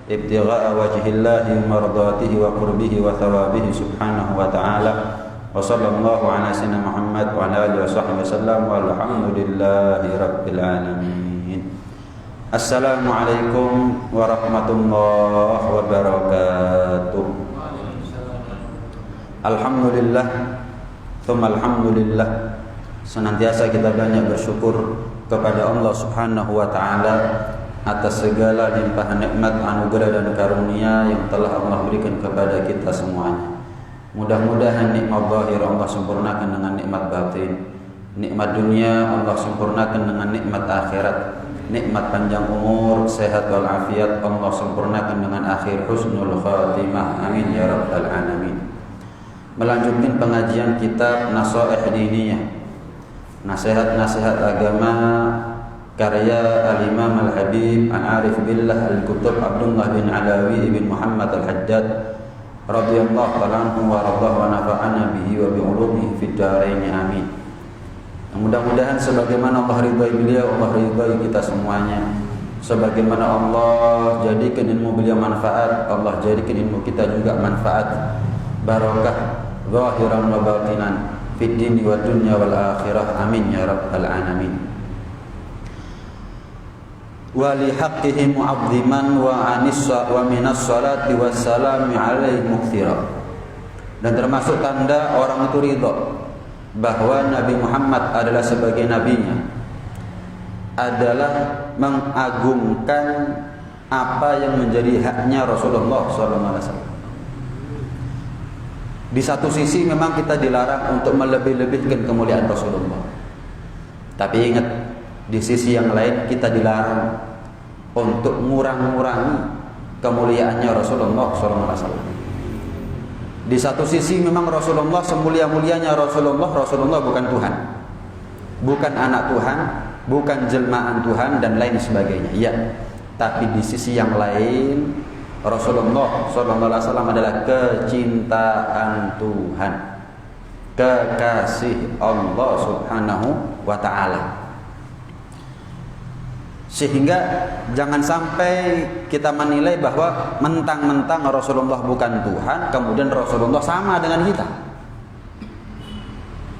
ibtigha'a wajhillahi mardatihi wa qurbihi wa thawabihi subhanahu wa ta'ala. Wa sallallahu ala sayyidina Muhammad wa ala alihi wa sahbihi wasallam walhamdulillahi rabbil alamin. Assalamualaikum warahmatullahi wabarakatuh. Alhamdulillah, tsumma alhamdulillah. Senantiasa kita banyak bersyukur kepada Allah Subhanahu wa taala atas segala limpahan nikmat, anugerah dan karunia yang telah Allah berikan kepada kita semuanya. Mudah-mudahan nikmat zahir Allah sempurnakan dengan nikmat batin. Nikmat dunia Allah sempurnakan dengan nikmat akhirat. Nikmat panjang umur, sehat walafiat Allah sempurnakan dengan akhir husnul khatimah. Amin ya rabbal alamin. Melanjutkan pengajian kitab Nasaih Diniyah, nasihat-nasihat agama karya Al-Imam Al-Habib Al-Arif Billah Al-Kutub Abdullah bin Alawi bin Muhammad Al-Haddad radhiyallahu ta'ala anhu wa radhahu wa nafa'ana bihi wa bi ulumihi fid dharain amin. Mudah-mudahan sebagaimana Allah ridhai beliau, Allah ridhai kita semuanya. Sebagaimana Allah jadikan ilmu beliau manfaat, Allah jadikan ilmu kita juga manfaat, barakah zahiran wa batinan fid dini wa dunya wal akhirah. Amin ya rabbal alamin. Wa li haqqihi mu'azziman wa minas salati wassalami alaihi mukthira. Dan termasuk tanda orang itu ridha bahwa Nabi Muhammad adalah sebagai nabinya adalah mengagungkan apa yang menjadi haknya Rasulullah SAW. Di satu sisi memang kita dilarang untuk melebih-lebihkan kemuliaan Rasulullah. Tapi ingat, di sisi yang lain kita dilarang untuk ngurang-ngurangi kemuliaannya Rasulullah SAW. Di satu sisi memang Rasulullah semulia-mulianya Rasulullah bukan Tuhan, bukan anak Tuhan, bukan jelmaan Tuhan dan lain sebagainya. Ya, tapi di sisi yang lain Rasulullah SAW adalah kecintaan Tuhan, kekasih Allah Subhanahu wa ta'ala. Sehingga jangan sampai kita menilai bahwa mentang-mentang Rasulullah bukan Tuhan, kemudian Rasulullah sama dengan kita.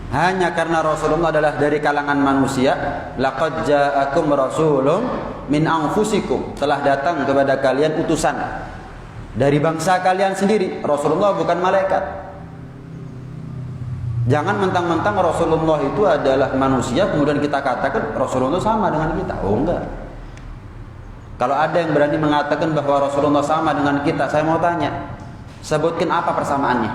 Hanya karena Rasulullah adalah dari kalangan manusia, laqad ja'akum rasulun min anfusikum, telah datang kepada kalian utusan dari bangsa kalian sendiri. Rasulullah bukan malaikat. Jangan mentang-mentang Rasulullah itu adalah manusia kemudian kita katakan Rasulullah sama dengan kita. Oh enggak. Kalau ada yang berani mengatakan bahwa Rasulullah sama dengan kita, saya mau tanya, sebutkan apa persamaannya?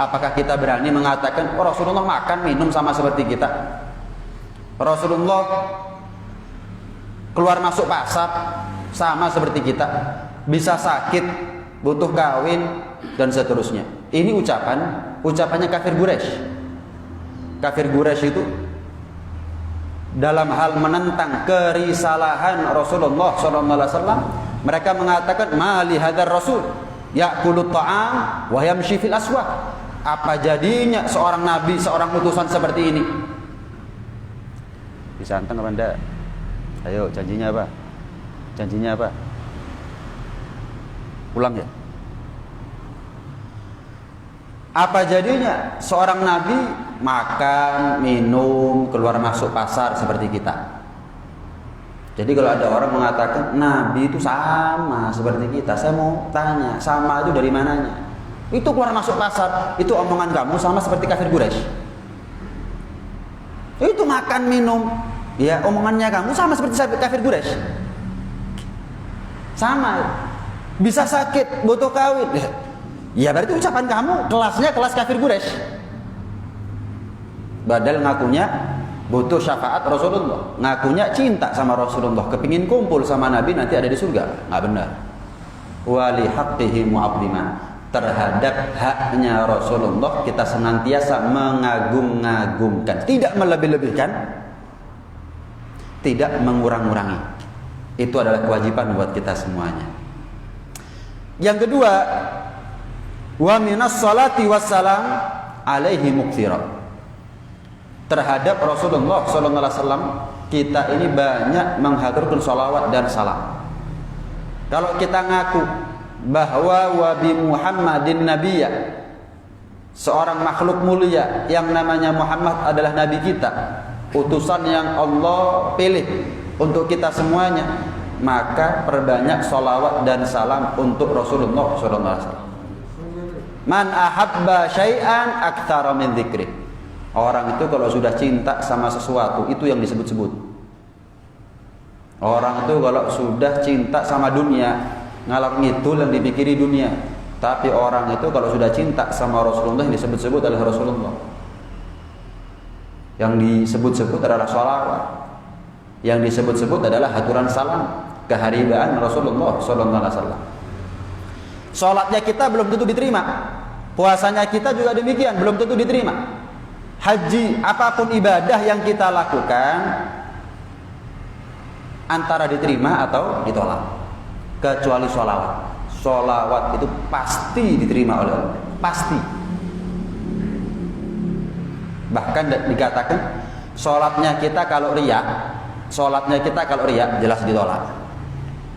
Apakah kita berani mengatakan Rasulullah makan minum sama seperti kita? Rasulullah keluar masuk pasar sama seperti kita? Bisa sakit, butuh kawin dan seterusnya. Ini ucapannya kafir Quraisy. Kafir Quraisy itu dalam hal menentang kerisalahan Rasulullah SAW, mereka mengatakan mali hadzal rasul ya'kulu ta'am wa yamshi fil aswaq. Apa jadinya seorang nabi, seorang utusan seperti ini? Disantang apa enggak? Ayo, janjinya apa? Janjinya apa? Pulang ya? Apa jadinya seorang nabi makan, minum, keluar masuk pasar seperti kita? Jadi kalau ada orang mengatakan nabi itu sama seperti kita, saya mau tanya, sama itu dari mananya? Itu keluar masuk pasar, itu omongan kamu sama seperti kafir Quraisy. Itu makan, minum, ya omongannya kamu sama seperti kafir Quraisy. Sama. Bisa sakit, butuh kawin. Ya berarti ucapan kamu kelasnya kelas kafir Quraisy. Badal ngakunya butuh syafaat Rasulullah, ngakunya cinta sama Rasulullah, kepingin kumpul sama Nabi nanti ada di surga. Nggak benar. Wali haqqihi mu'azziman, terhadap haknya Rasulullah kita senantiasa mengagung-agungkan, tidak melebih-lebihkan, tidak mengurang-urangi. Itu adalah kewajiban buat kita semuanya. Yang kedua, wa minas salati wassalam alaihi mukthira. Terhadap Rasulullah sallallahu alaihi wasallam kita ini banyak menghaturkan salawat dan salam. Kalau kita ngaku bahwa wa bi Muhammadin nabiyya, seorang makhluk mulia yang namanya Muhammad adalah nabi kita, utusan yang Allah pilih untuk kita semuanya, maka perbanyak sholawat dan salam untuk Rasulullah SAW. Man ahabba syai'an aktsara min dzikri. Orang itu kalau sudah cinta sama sesuatu, itu yang disebut-sebut. Orang itu kalau sudah cinta sama dunia, ngalor ngidul yang dipikiri dunia. Tapi orang itu kalau sudah cinta sama Rasulullah, yang disebut-sebut adalah Rasulullah. Yang disebut-sebut adalah sholawat. Yang disebut-sebut adalah haturan salam, keharibaan Rasulullah SAW. Sholatnya kita belum tentu diterima, puasanya kita juga demikian, belum tentu diterima. Haji, apapun ibadah yang kita lakukan, antara diterima atau ditolak, kecuali sholawat. Sholawat itu pasti diterima oleh Allah, pasti. Bahkan dikatakan sholatnya kita kalau riya, jelas ditolak.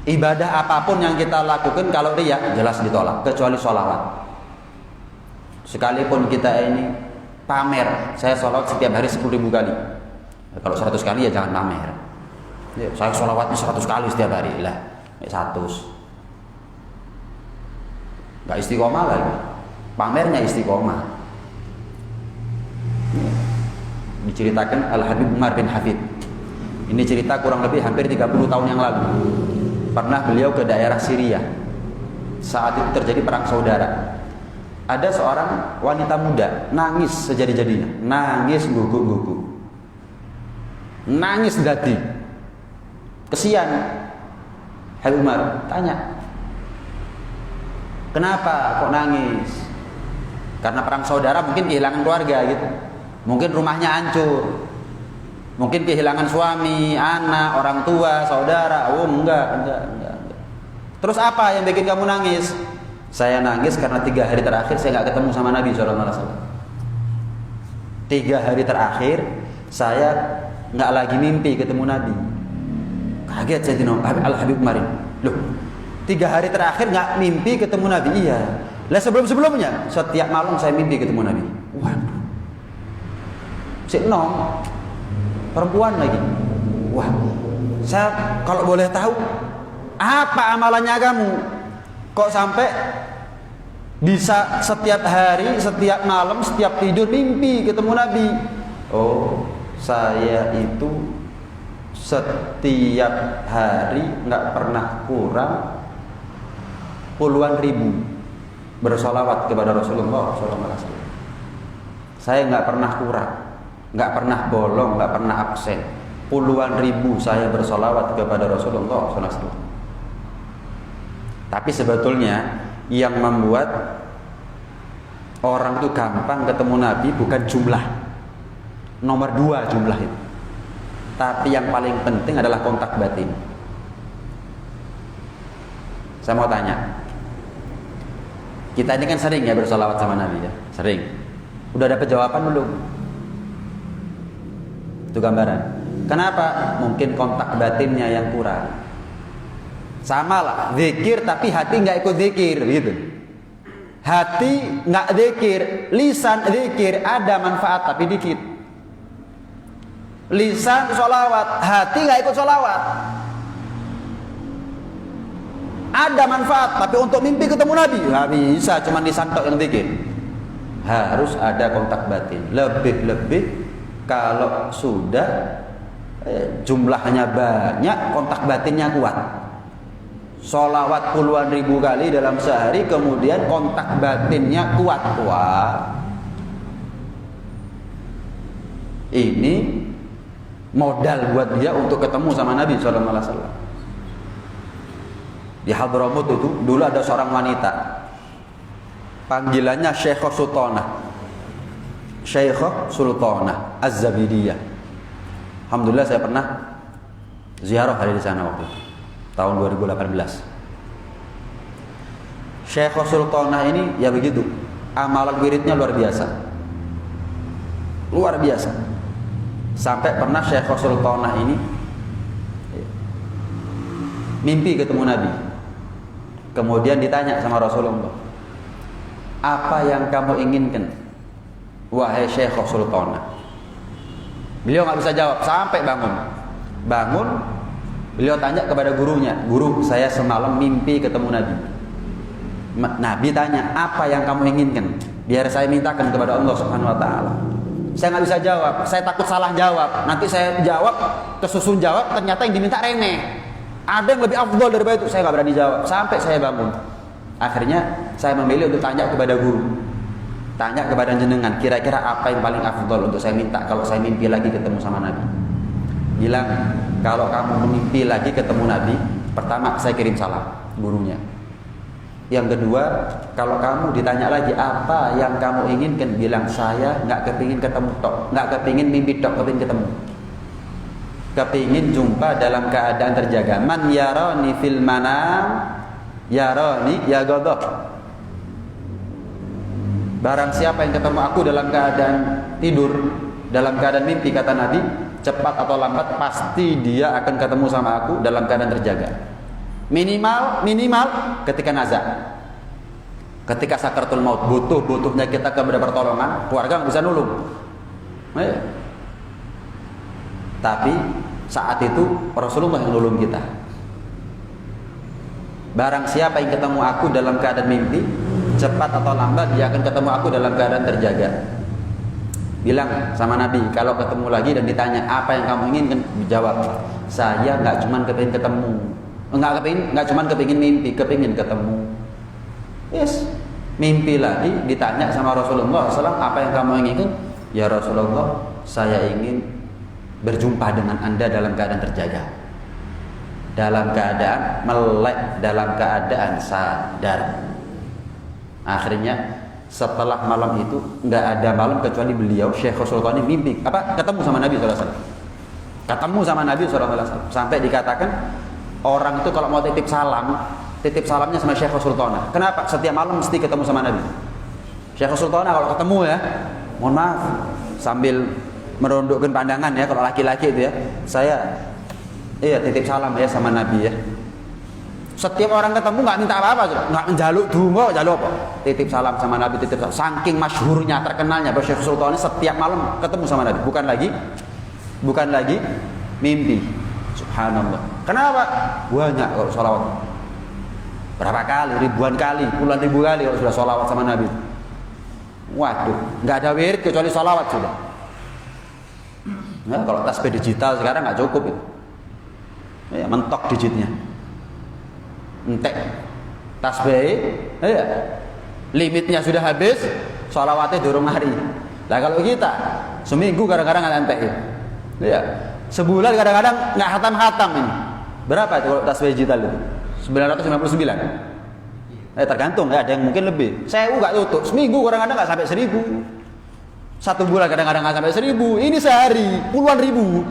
Ibadah apapun yang kita lakukan kalau riya jelas ditolak, kecuali sholawat. Sekalipun kita ini pamer, saya sholawat setiap hari 10.000 kali. Kalau 100 kali ya jangan pamer. Ya, saya sholawatnya 100 kali setiap hari lah, 100. Gak istiqomah lagi, pamernya istiqomah. Diceritakan Al-Habib Umar bin Hafid. Ini cerita kurang lebih hampir 30 tahun yang lalu. Pernah beliau ke daerah Syria. Saat itu terjadi perang saudara. Ada seorang wanita muda nangis sejadi-jadinya, nangis guguk-guguk, nangis dadi. Kesian. Habib Umar tanya, kenapa kok nangis? Karena perang saudara, mungkin kehilangan keluarga gitu, mungkin rumahnya hancur, mungkin kehilangan suami, anak, orang tua, saudara. Oh enggak. Terus apa yang bikin kamu nangis? Saya nangis karena 3 hari terakhir saya nggak ketemu sama Nabi SAW. 3 hari terakhir saya nggak lagi mimpi ketemu Nabi. Kaget saya dino Al-Habib Umar. Loh, 3 hari terakhir nggak mimpi ketemu Nabi? Iya. Lah sebelumnya setiap malam saya mimpi ketemu Nabi. Waduh, si Nom perempuan lagi. Wah, saya kalau boleh tahu apa amalannya kamu? Kok sampai bisa setiap hari, setiap malam, setiap tidur mimpi ketemu Nabi? Oh, saya itu setiap hari nggak pernah kurang puluhan ribu bersolawat kepada Rasulullah SAW. Saya nggak pernah kurang, nggak pernah bolong, nggak pernah absen. Puluhan ribu saya bersolawat kepada Rasulullah SAW. Tapi sebetulnya yang membuat orang itu gampang ketemu Nabi bukan jumlah, nomor 2 jumlah itu. Tapi yang paling penting adalah kontak batin. Saya mau tanya, kita ini kan sering ya bersolawat sama Nabi ya, sering. Udah dapat jawaban belum? Itu gambaran. Kenapa? Mungkin kontak batinnya yang kurang. Sama lah, zikir tapi hati nggak ikut zikir, gitu. Hati nggak zikir, lisan zikir, ada manfaat tapi dikit. Lisan sholawat, hati nggak ikut sholawat. Ada manfaat, tapi untuk mimpi ketemu Nabi nggak bisa, cuma lisan tok yang zikir. Harus ada kontak batin. Lebih-lebih kalau sudah jumlahnya banyak, kontak batinnya kuat. Sholawat puluhan ribu kali dalam sehari, kemudian kontak batinnya kuat. Wah, ini modal buat dia untuk ketemu sama Nabi SAW. Di Hadramut itu dulu ada seorang wanita, panggilannya Syekhah Sultanah, Syekhah Sultanah Az-Zabidiyah. Alhamdulillah saya pernah ziarah hari di sana waktu itu, tahun 2018. Syekhah Sultanah ini ya begitu, amalan wiridnya luar biasa, luar biasa. Sampai pernah Syekhah Sultanah ini mimpi ketemu Nabi. Kemudian ditanya sama Rasulullah, apa yang kamu inginkan, wahai Syekh Sultana? Beliau nggak bisa jawab sampai bangun. Beliau tanya kepada gurunya, guru, saya semalam mimpi ketemu Nabi. Nabi tanya, apa yang kamu inginkan? Biar saya mintakan kepada Allah Subhanahu Wa Taala. Saya nggak bisa jawab, saya takut salah jawab. Nanti saya jawab, kesusun jawab, ternyata yang diminta remeh. Ada yang lebih afdol daripada itu, saya nggak berani jawab sampai saya bangun. Akhirnya saya memilih untuk tanya kepada guru, tanya kepada jenengan, kira-kira apa yang paling afdol untuk saya minta kalau saya mimpi lagi ketemu sama Nabi. Bilang, kalau kamu mimpi lagi ketemu Nabi, pertama saya kirim salam, gurunya. Yang kedua, kalau kamu ditanya lagi apa yang kamu inginkan, bilang saya nggak kepingin ketemu tok, nggak kepingin mimpi tok, kepingin ketemu, kepingin jumpa dalam keadaan terjaga. Man yarani fil manam yarani ya godoh. Barang siapa yang ketemu aku dalam keadaan tidur, dalam keadaan mimpi, kata Nabi, cepat atau lambat pasti dia akan ketemu sama aku dalam keadaan terjaga. Minimal ketika nazak, ketika sakaratul maut, butuhnya kita kepada pertolongan, keluarga nggak bisa nulung. Tapi saat itu Rasulullah yang nulung kita. Barang siapa yang ketemu aku dalam keadaan mimpi, cepat atau lambat dia akan ketemu aku dalam keadaan terjaga. Bilang sama Nabi, kalau ketemu lagi dan ditanya apa yang kamu inginkan, jawab, saya nggak cuma kepingin ketemu, nggak cuma kepingin mimpi, kepingin ketemu. Yes, mimpi lagi ditanya sama Rasulullah SAW, apa yang kamu inginkan? Ya Rasulullah, saya ingin berjumpa dengan Anda dalam keadaan terjaga, dalam keadaan melek, dalam keadaan sadar. Akhirnya setelah malam itu nggak ada malam kecuali beliau Syekh Sultani mimpi ketemu sama Nabi SAW. Ketemu sama Nabi SAW sampai dikatakan orang itu kalau mau titip salamnya sama Syekh Sultana. Kenapa? Setiap malam mesti ketemu sama Nabi. Syekh Sultana kalau ketemu ya, mohon maaf, sambil merundukkan pandangan ya, kalau laki-laki itu ya, saya titip salam ya sama Nabi ya. Setiap orang ketemu nggak minta apa-apa, nggak menjaluk dungo, jaluk apa? Titip salam sama Nabi, titip salam. Saking masyhurnya, terkenalnya bahwa Syekh Sultan ini setiap malam ketemu sama Nabi, bukan lagi mimpi. Subhanallah. Kenapa? Banyak kalau sholawat. Berapa kali? Ribuan kali, puluhan ribu kali kalau sudah sholawat sama Nabi. Waduh, nggak ada wirid kecuali sholawat sudah. Nah, kalau tasbih digital sekarang nggak cukup itu. Ya, mentok digitnya. Entek tasbih, limitnya sudah habis, sholawatnya durung hari. Nah kalau kita seminggu kadang-kadang nggak entek ya, sebulan kadang-kadang nggak hatam ini. Berapa itu kalau tasbih digital itu? 999. Tergantung ya, ada yang mungkin lebih. Saya nggak tutup, seminggu kadang-kadang nggak sampai 1000. Satu bulan kadang-kadang nggak sampai 1000. Ini sehari puluhan ribu.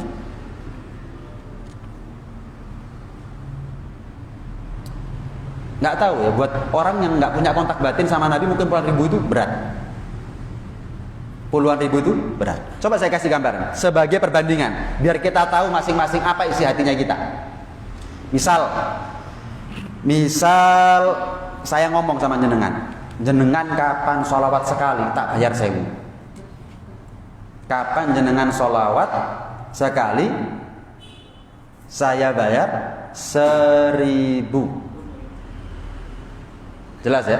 Nggak tahu ya, buat orang yang nggak punya kontak batin sama Nabi mungkin puluhan ribu itu berat. Puluhan ribu itu berat. Coba saya kasih gambaran sebagai perbandingan biar kita tahu masing-masing apa isi hatinya kita. Misal saya ngomong sama jenengan kapan sholawat sekali tak bayar 1000. Kapan jenengan sholawat sekali saya bayar 1000. Jelas ya?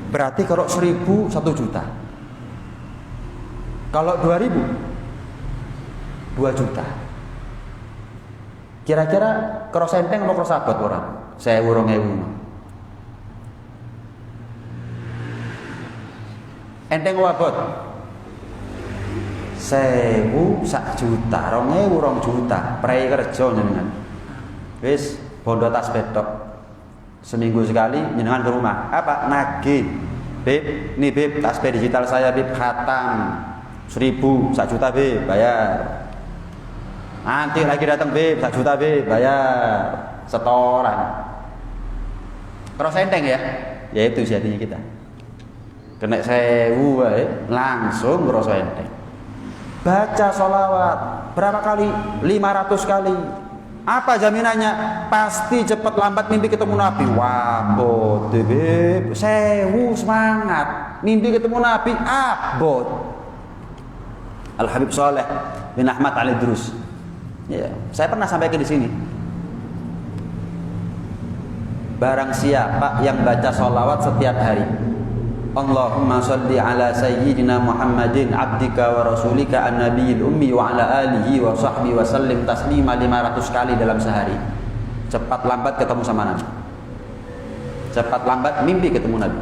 Berarti kalau 1000 1 juta. Kalau 2000 2 juta. Kira-kira cross enteng atau cross abot orang? Saya urung ewu. Enteng abot. 1000 1 juta, 2000 2 juta. Prei kerja jenengan. Wis bondo tas bedok. Seminggu sekali jenengan ke rumah. Apa? Nagih. Beb, nih beb, tasbih digital saya beb khatam 1000 1 juta beb, bayar. Nanti lagi datang beb 1 juta beb, bayar. Setoran. Terus enteng ya? Ya itu jadinya kita. Kena 1000 langsung terus enteng. Baca sholawat berapa kali? 500 kali. Apa jaminannya? Pasti cepat lambat mimpi ketemu Nabi. Wah, abot beb, sewu semangat. Mimpi ketemu Nabi, abot. Al Habib Saleh bin Ahmad Al Idrus. Ya, saya pernah sampaikan di sini. Barang siapa yang baca sholawat setiap hari, Allahumma sholli ala sayyidina Muhammadin abdika wa rasulika an-nabiyil ummi wa ala alihi wa sahbihi wa sallim taslima 500 kali dalam sehari. Cepat lambat ketemu sama Nabi. Cepat lambat mimpi ketemu Nabi.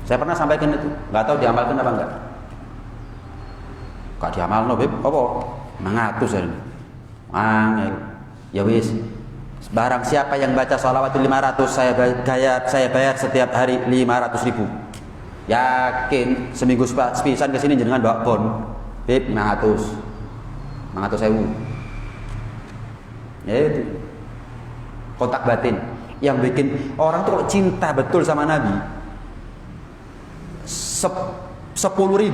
Saya pernah sampaikan itu. Enggak tahu diamalkan apa enggak. Kok diamalno, Beb? Apa? 100 ini. Angel. Ya wis. Barang siapa yang baca sholawat 500 saya bayar setiap hari 500.000. Yakin seminggu sepisan ke sini jenengan bawa bon. Beb 500.000. Ya itu. Kontak batin yang bikin orang tuh cinta betul sama Nabi. 10.000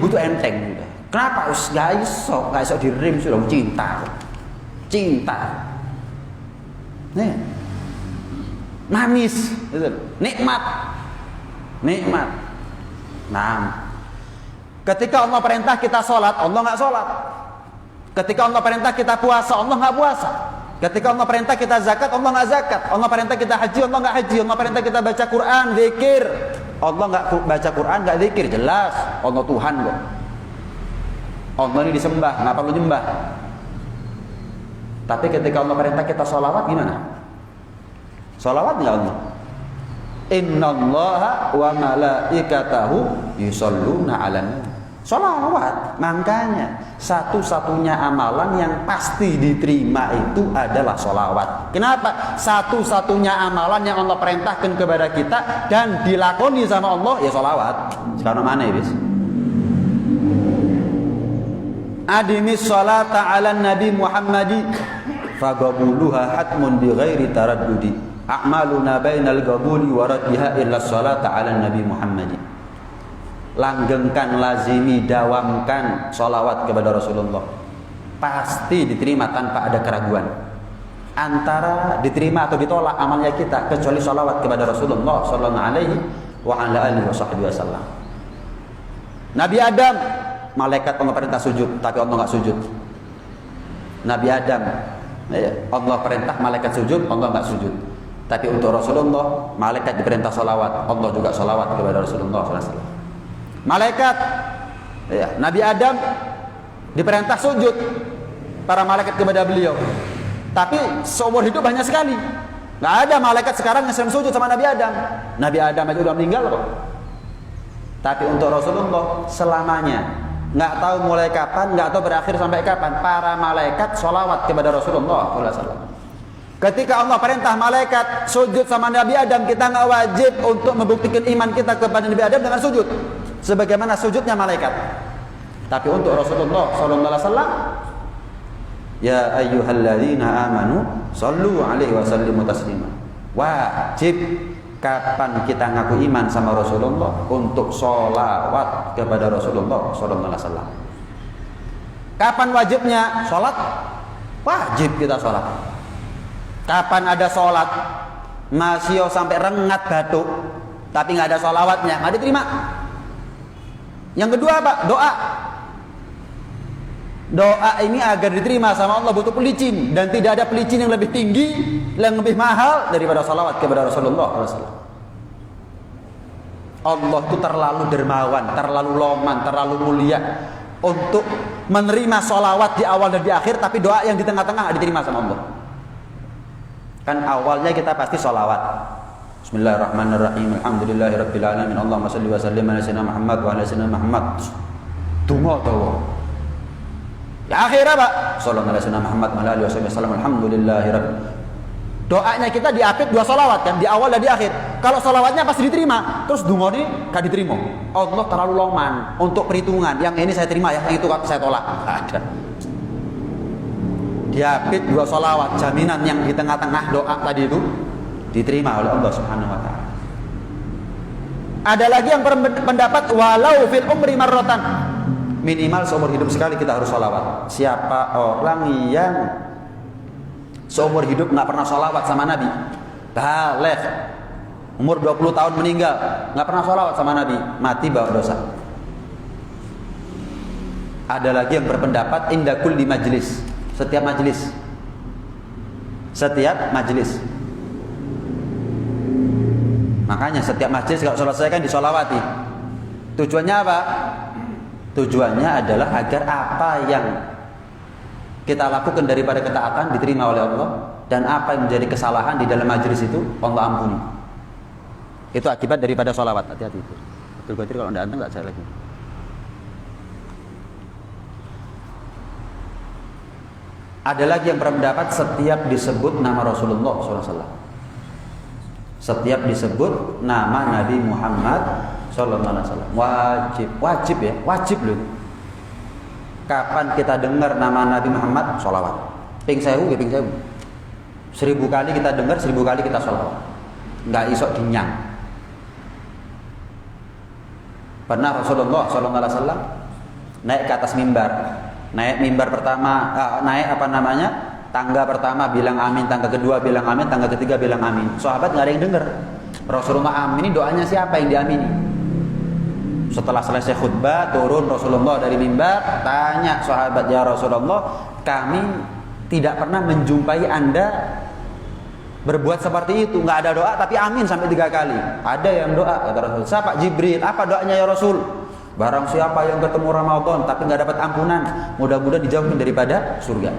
tuh enteng. Kenapa? Gak iso dirim sudah cinta. Nih. Manis, nikmat. Nah, ketika Allah perintah kita sholat, Allah nggak sholat. Ketika Allah perintah kita puasa, Allah nggak puasa. Ketika Allah perintah kita zakat, Allah nggak zakat. Allah perintah kita haji, Allah nggak haji. Allah perintah kita baca Quran, zikir. Allah nggak baca Quran, nggak zikir. Jelas, Allah Tuhan kok. Allah ini disembah, nggak perlu nyembah. Tapi ketika Allah perintah kita sholawat, gimana? Sholawat nggak Allah? Innallaha wa malaikatahu yusholluna 'alan nabi. Sholawat. Makanya satu-satunya amalan yang pasti diterima itu adalah sholawat. Kenapa? Satu-satunya amalan yang Allah perintahkan kepada kita dan dilakoni sama Allah ya sholawat. Sekarang mana ya bis? Adimis sholata 'alan nabi Muhammadi fagabuluha hatmun bi ghairi taraddudi. A'maluna bainal gabuli wa raddiha illa sholata 'ala nabi Muhammad. Langgengkan, lazimi, dawamkan sholawat kepada Rasulullah. Pasti diterima tanpa ada keraguan. Antara diterima atau ditolak amalnya kita kecuali sholawat kepada Rasulullah sallallahu alaihi wa ala alihi wasallam. Nabi Adam, malaikat Allah perintah sujud, tapi Allah enggak sujud. Nabi Adam, Allah perintah malaikat sujud, Allah enggak sujud. Tapi untuk Rasulullah, malaikat diperintah salawat, Allah juga salawat kepada Rasulullah SAW. Malaikat, ya, Nabi Adam diperintah sujud, para malaikat kepada beliau. Tapi seumur hidup banyak sekali, nggak ada malaikat sekarang yang sering sujud sama Nabi Adam. Nabi Adam aja udah meninggal kok. Tapi untuk Rasulullah selamanya, nggak tahu mulai kapan, nggak tahu berakhir sampai kapan. Para malaikat salawat kepada Rasulullah SAW. Ketika Allah perintah malaikat sujud sama Nabi Adam, kita nggak wajib untuk membuktikan iman kita kepada Nabi Adam dengan sujud, sebagaimana sujudnya malaikat. Tapi untuk Rasulullah SAW, ya ayyuhalladzina amanu sallu alaihi wa sallimu taslima. Wajib kapan kita ngaku iman sama Rasulullah untuk sholawat kepada Rasulullah SAW. Kapan wajibnya sholat? Wajib kita sholat. Kapan ada sholat masih sampai rengat batuk tapi nggak ada sholawatnya, nggak diterima. Yang kedua apa? Doa ini agar diterima sama Allah butuh pelicin, dan tidak ada pelicin yang lebih tinggi, yang lebih mahal daripada sholawat kepada Rasulullah SAW. Allah itu terlalu dermawan, terlalu loman, terlalu mulia untuk menerima sholawat di awal dan di akhir, tapi doa yang di tengah-tengah nggak diterima sama Allah. Kan awalnya kita pasti sholawat. Bismillahirrahmanirrahim. Alhamdulillahirabbil alamin. Allahumma shalli wa sallim ala sayyidina Muhammad wa ala sayyidina Muhammad. Donga to. Ya akhir apa? Sallallahu alaihi wasallam Muhammad wa ala alihi wasallam. Alhamdulillahirabbil. Doanya kita di akhir dua sholawat kan, di awal dan di akhir. Kalau sholawatnya pasti diterima, terus donga ini gak diterima. Allah terlalu loman untuk perhitungan. Yang ini saya terima, yang itu saya tolak. Ada. Diapit dua sholawat, jaminan yang di tengah-tengah doa tadi itu diterima oleh Allah Subhanahu wa ta'ala. Ada lagi yang pendapat walau fil umri marratan, minimal seumur hidup sekali kita harus sholawat. Siapa orang yang seumur hidup nggak pernah sholawat sama Nabi, balik umur 20 tahun meninggal nggak pernah sholawat sama Nabi, mati bawa dosa. Ada lagi yang berpendapat inda kulli majlis, setiap majlis, makanya setiap majlis kalau selesai kan disolawati. Tujuannya apa? Tujuannya adalah agar apa yang kita lakukan daripada ketaatan diterima oleh Allah, dan apa yang menjadi kesalahan di dalam majlis itu Allah ampuni. Itu akibat daripada sholawat. Hati-hati itu. Betul-betul kalau anda anteng nggak saya lagi. Ada lagi yang berpendapat setiap disebut nama Rasulullah SAW, setiap disebut nama Nabi Muhammad SAW, wajib ya, wajib loh. Kapan kita dengar nama Nabi Muhammad, sholawat. Ping sewu, 1000 kali kita dengar, 1000 kali kita sholawat. Nggak isok dinyang. Pernah Rasulullah SAW naik ke atas mimbar. Naik mimbar pertama, tangga pertama bilang amin, tangga kedua bilang amin, tangga ketiga bilang amin. Sahabat nggak ada yang dengar. Rasulullah amin, ini doanya siapa yang diamini? Setelah selesai khutbah, turun Rasulullah dari mimbar, tanya sahabat, ya Rasulullah, kami tidak pernah menjumpai Anda berbuat seperti itu, nggak ada doa tapi amin sampai 3 kali. Ada yang doa, kata Rasul. Siapa? Jibril. Apa doanya ya Rasul? Barang siapa yang ketemu Ramadan tapi nggak dapat ampunan, mudah-mudahan dijauhkan daripada surga.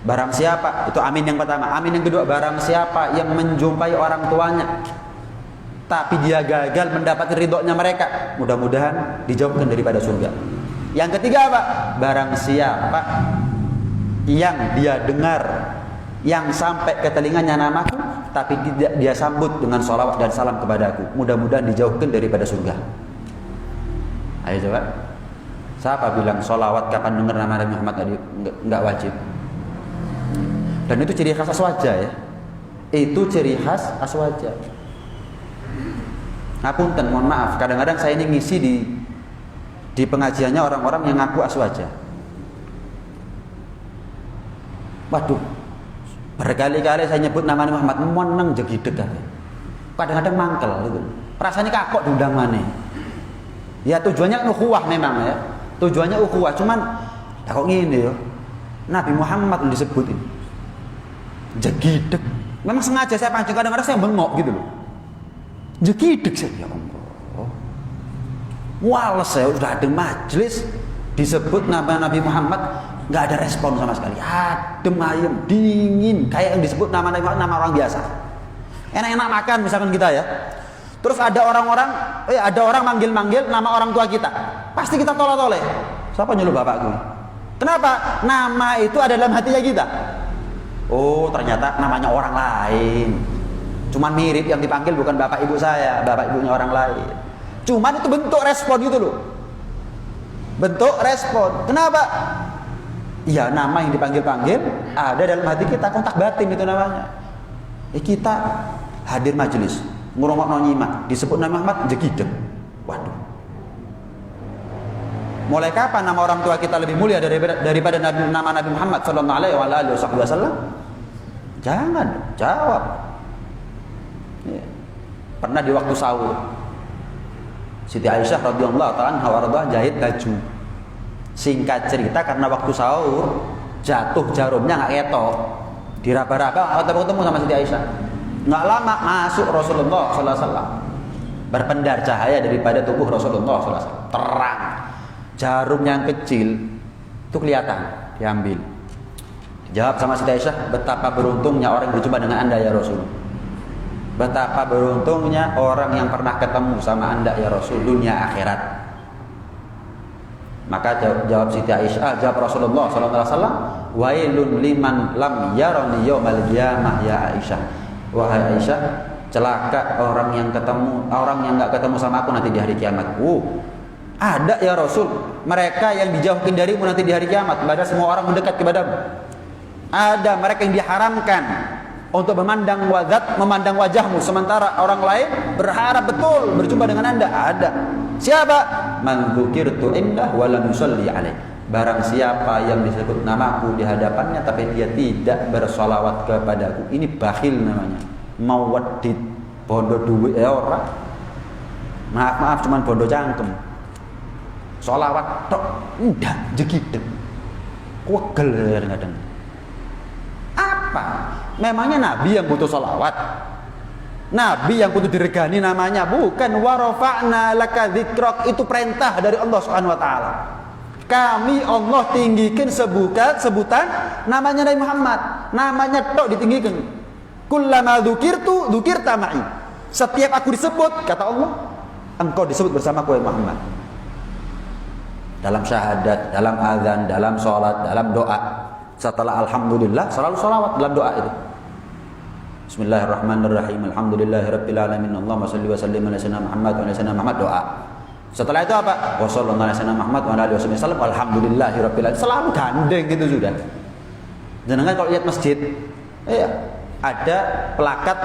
Barang siapa, itu amin yang pertama. Amin yang kedua, barang siapa yang menjumpai orang tuanya tapi dia gagal mendapatkan ridhonya mereka, mudah-mudahan dijauhkan daripada surga. Yang ketiga apa? Barang siapa yang dia dengar, yang sampai ke telinganya namaku tapi dia sambut dengan sholawat dan salam kepadaku, mudah-mudahan dijauhkan daripada surga. Ayo coba, siapa bilang sholawat kapan dengar nama Nabi Muhammad tadi nggak wajib? Dan itu ciri khas aswaja ya. Itu ciri khas aswaja. Ngapunten, mohon maaf, kadang-kadang saya ini ngisi di pengajiannya orang-orang yang ngaku aswaja. Waduh, berkali-kali saya nyebut nama Nabi Muhammad, meneng jegideg. Kadang-kadang mangkel gitu. Rasanya kakok diundang mana? Ya tujuannya ukhuwah memang ya. Tujuannya ukhuwah, cuman kok ngene ya. Nabi Muhammad disebutin. Jegideg. Memang sengaja saya pancing, kadang-kadang saya bengok gitu loh. Jegideg saya, ya Allah. Wales saya udah ada majelis disebut nama Nabi Muhammad, nggak ada respon sama sekali. Adem ayem, dingin, kayak yang disebut nama Nabi Muhammad nama orang biasa. Enak-enak makan misalkan kita ya. Terus ada orang manggil-manggil nama orang tua kita. Pasti kita tolak-tolak. Siapa nyuruh bapakku? Kenapa? Nama itu ada dalam hatinya kita. Oh, ternyata namanya orang lain. Cuman mirip, yang dipanggil bukan bapak ibu saya, bapak ibunya orang lain. Cuman itu bentuk respon gitu loh. Bentuk respon. Kenapa? Ya nama yang dipanggil-panggil ada dalam hati kita, kontak batin itu namanya. Kita hadir majelis, ngurungokno nyimak, disebut nama Muhammad jegideg. Waduh. Mulai kapan nama orang tua kita lebih mulia daripada nama Nabi Muhammad sallallahu alaihi wasallam? Jangan jawab. Ya. Pernah di waktu sahur, Siti Aisyah radhiyallahu ta'ala anha jahit baju. Singkat cerita, karena waktu sahur jatuh jarumnya nggak ketok, diraba-raba ketemu sama Siti Aisyah. Nggak lama masuk Rasulullah sallallahu alaihi wasallam, berpendar cahaya daripada tubuh Rasulullah sallallahu alaihi wasallam, terang. Jarum yang kecil itu kelihatan, diambil. Jawab sama Siti Aisyah, betapa beruntungnya orang yang berjumpa dengan Anda ya Rasul. Betapa beruntungnya orang yang pernah ketemu sama Anda ya Rasul, dunia akhirat. Maka jawab Siti Aisyah, jawab Rasulullah sallallahu alaihi wasallam, wailun liman lam yarani yaumal qiyamah ya Aisyah. Wahai Aisyah, celaka orang yang enggak ketemu sama aku nanti di hari kiamat. Ada ya Rasul, mereka yang dijauhkan darimu nanti di hari kiamat, padahal semua orang mendekat kepadamu. Ada mereka yang diharamkan untuk memandang wajahmu, sementara orang lain berharap betul berjumpa dengan Anda. Ada. Siapa? Man dzukirtu indah wa lam yusalli alaih. barang siapa yang disebut namaku di hadapannya tapi dia tidak bersolawat kepadaku, ini bakhil namanya. Mau wedit bondo duit orang, maaf cuman bondo cangkem. Solawat tok ndak jegideg, wegel kadang-kadang. Apa? Memangnya Nabi yang butuh solawat? Nabi yang butuh diregani namanya? Bukan. Wa rafa'na laka dzikrak, itu perintah dari Allah Subhanahu wa taala. Kami Allah tinggikan sebutan namanya Nabi Muhammad. Namanya tok ditinggikan. Kullama dzukirta ma'i. Setiap aku disebut, kata Allah, engkau disebut bersamaku ya Muhammad. Dalam syahadat, dalam azan, dalam sholat, dalam doa. Setelah alhamdulillah selalu sholawat dalam doa itu. Bismillahirrahmanirrahim. Alhamdulillahirabbil alamin. Allahumma shalli wa sallim ala sayyidina Muhammad wa ala sayyidina Muhammad, doa. Setelah itu apa? Wa sallallahu ala sayyidina Muhammad wa ala alihi wasallam. Alhamdulillahirabbil alamin. Selalu gandeng gitu sudah. Jangan kalau lihat masjid, ada plakat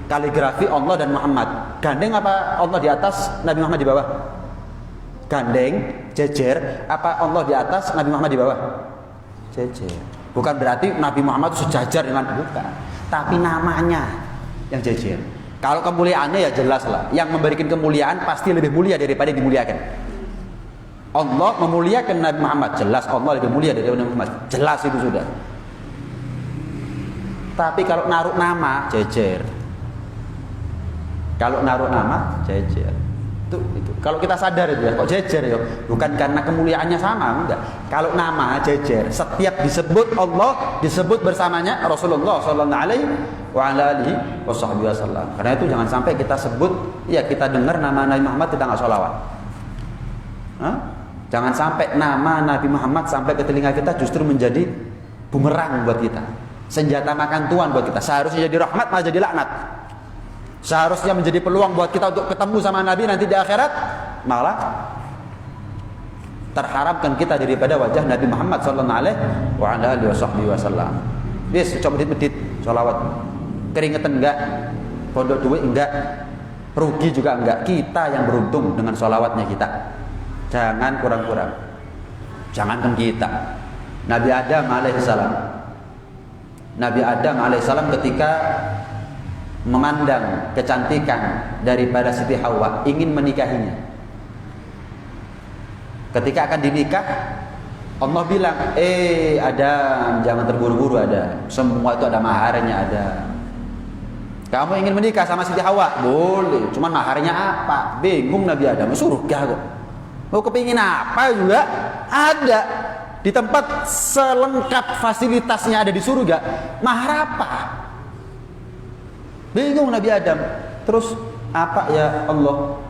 kaligrafi Allah dan Muhammad. Gandeng apa Allah di atas, Nabi Muhammad di bawah? Gandeng, jejer, apa Allah di atas, Nabi Muhammad di bawah? Jejer. Bukan berarti Nabi Muhammad sejajar dengan, bukan, tapi namanya yang jejer. Kalau kemuliaannya ya jelas lah, yang memberikan kemuliaan pasti lebih mulia daripada yang dimuliakan. Allah memuliakan Nabi Muhammad, jelas Allah lebih mulia daripada Nabi Muhammad, jelas itu sudah. Tapi kalau naruh nama jejer, kalau naruh nama jejer, itu kalau kita sadar itu ya, kok jejer ya, bukan karena kemuliaannya sama, enggak. Kalau nama jejer, setiap disebut Allah disebut bersamanya Rasulullah sallallahu alaihi wasallam. Karena itu jangan sampai kita sebut, ya kita dengar nama Nabi Muhammad kita nggak sholawat. Jangan sampai nama Nabi Muhammad sampai ke telinga kita justru menjadi bumerang buat kita, senjata makan tuan buat kita. Seharusnya jadi rahmat malah jadi laknat. Seharusnya menjadi peluang buat kita untuk ketemu sama Nabi nanti di akhirat, malah terharapkan kita daripada wajah Nabi Muhammad sallallahu alaihi wasallam. Yes, coba medit sholawat. Keringetan enggak, pondok duit enggak, rugi juga enggak. Kita yang beruntung dengan sholawatnya kita. Jangan kurang-kurang. Jangankan kita. Nabi Adam alaihissalam ketika memandang kecantikan daripada Siti Hawa, ingin menikahinya. Ketika akan dinikah, Allah bilang, Adam, jangan terburu-buru Adam. Semua itu ada maharnya ada. Kamu ingin menikah sama Siti Hawa? Boleh, cuman maharnya apa? Bingung Nabi Adam, surga kok. Mau kepingin apa juga? Ada. Di tempat selengkap fasilitasnya ada di surga, mahar apa? Bingung Nabi Adam. Terus apa ya Allah?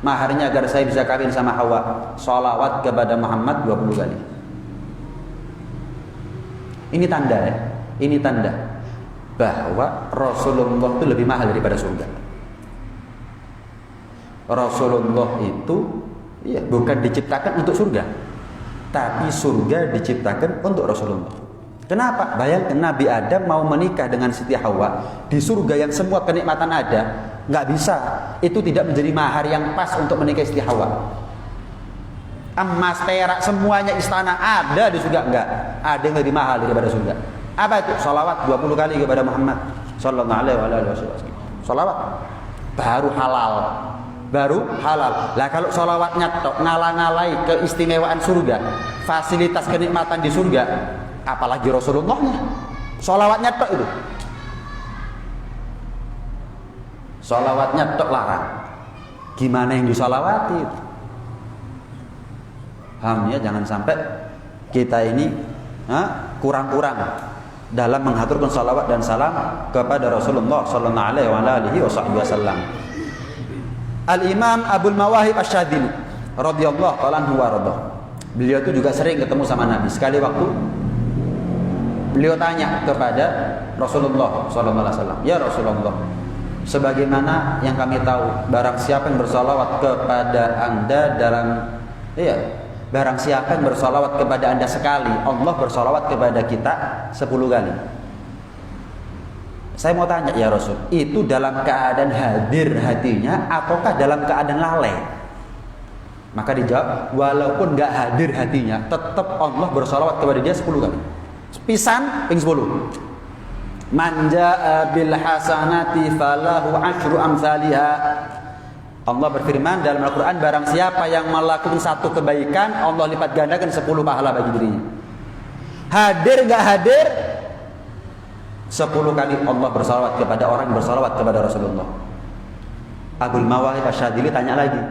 Maharnya agar saya bisa kawin sama Hawa, sholawat kepada Muhammad 20 kali. Ini tanda ya. Ini tanda bahwa Rasulullah itu lebih mahal daripada surga. Rasulullah itu bukan diciptakan untuk surga, tapi surga diciptakan untuk Rasulullah. Kenapa? Bayangkan Nabi Adam mau menikah dengan Siti Hawa di surga yang semua kenikmatan ada, nggak bisa. Itu tidak menjadi mahar yang pas untuk menikahi Siti Hawa. Emas, perak, semuanya istana ada di surga, enggak. Ada yang lebih mahal daripada surga. Apa itu? Sholawat 20 kali kepada Muhammad sallallahu alaihi wasallam. Sholawat baru halal. Lah kalau sholawatnya tok ngalah-ngalahi keistimewaan surga, fasilitas kenikmatan di surga, apalagi Rasulullahnya. Sholawatnya tok itu. Sholawatnya tok larang. Gimana yang disolawati? Paham ya? Jangan sampai kita ini kurang-kurang dalam mengaturkan sholawat dan salam kepada Rasulullah sallallahu alaihi wasallam. Al-Imam Abul Mawahib Asy-Syadzili radhiyallahu ta'ala anhu wa radha. Beliau itu juga sering ketemu sama Nabi. Sekali waktu beliau tanya kepada Rasulullah sallallahu alaihi wasallam, "Ya Rasulullah, sebagaimana yang kami tahu, barang siapa yang bersalawat kepada Anda barang siapa yang bersalawat kepada Anda sekali, Allah bersalawat kepada kita 10 kali. Saya mau tanya ya Rasul, itu dalam keadaan hadir hatinya ataukah dalam keadaan lalai? Maka dijawab, walaupun nggak hadir hatinya, tetap Allah bersalawat kepada dia 10 kali. Pisan ping 10. Man jaa bil hasanati falahu asyru amsalha. Allah berfirman dalam Al-Qur'an, barang siapa yang melakukan satu kebaikan, Allah lipat gandakan 10 pahala bagi dirinya. Hadir nggak hadir, 10 kali Allah bersalawat kepada orang yang bersalawat kepada Rasulullah. Abul Mawahib Asy-Syadzili tanya lagi,